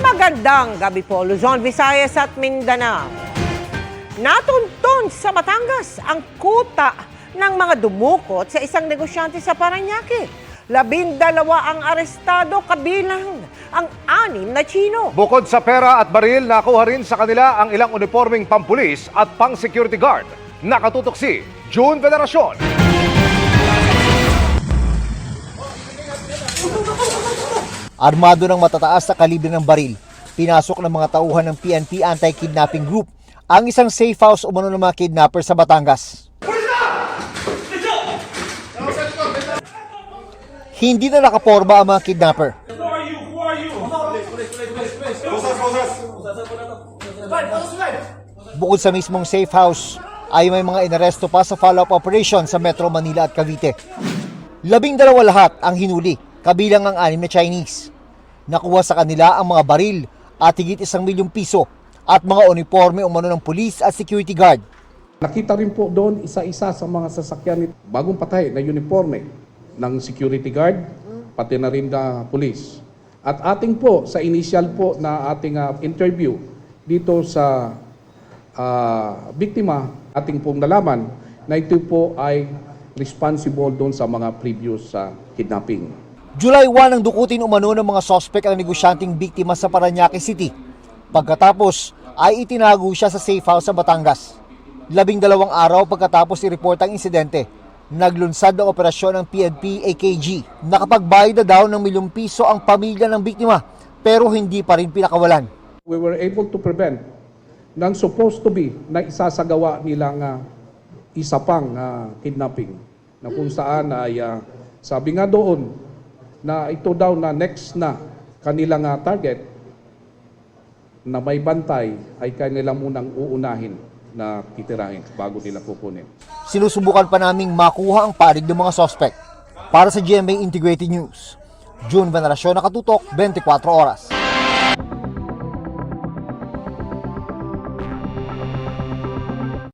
Magandang gabi po, Luzon, Visayas at Mindanao. Natuntun sa Batangas ang kuta ng mga dumukot sa isang negosyante sa Parañaque. 12 ang arestado, kabilang ang 6 na Chino. Bukod sa pera at baril, nakuha rin sa kanila ang ilang uniforming pampulis at pang-security guard. Nakatutok si June Veneracion. Armado ng matataas na kalibre ng baril, pinasok ng mga tauhan ng PNP Anti-Kidnapping Group ang isang safe house umano ng mga kidnapper sa Batangas. Hindi na nakaporma ang mga kidnapper. Bukod sa mismong safe house, ay may mga inaresto pa sa follow-up operation sa Metro Manila at Cavite. 12 lahat ang hinuli, kabilang ang 6 na Chinese. Nakuha sa kanila ang mga baril at higit 1 milyong piso at mga uniforme umano ng police at security guard. Nakita rin po doon isa-isa sa mga sasakyan bagong patay na uniforme ng security guard, pati na rin na police. At ating po sa initial po na ating interview dito sa biktima, ating pong nalaman na ito po ay responsible doon sa mga previous kidnapping. July 1 ang dukutin umano ng mga sospek ang negosyanteng biktima sa Parañaque City. Pagkatapos ay itinago siya sa safe house sa Batangas. 12 araw pagkatapos i-report ang insidente, naglunsad ng operasyon ng PNP AKG. Nakapagbayad na daw ng 1 milyong piso ang pamilya ng biktima pero hindi pa rin pinakawalan. We were able to prevent ng supposed to be na isasagawa nilang isa pang kidnapping na kung saan ay sabi nga doon na ito daw na next na kanilang target na may bantay ay kanilang munang uunahin na titirahin bago nila kukunin. Sinusubukan pa naming makuha ang panig ng mga sospek. Para sa GMA Integrated News, June Veneracion, Nakatutok, 24 Oras.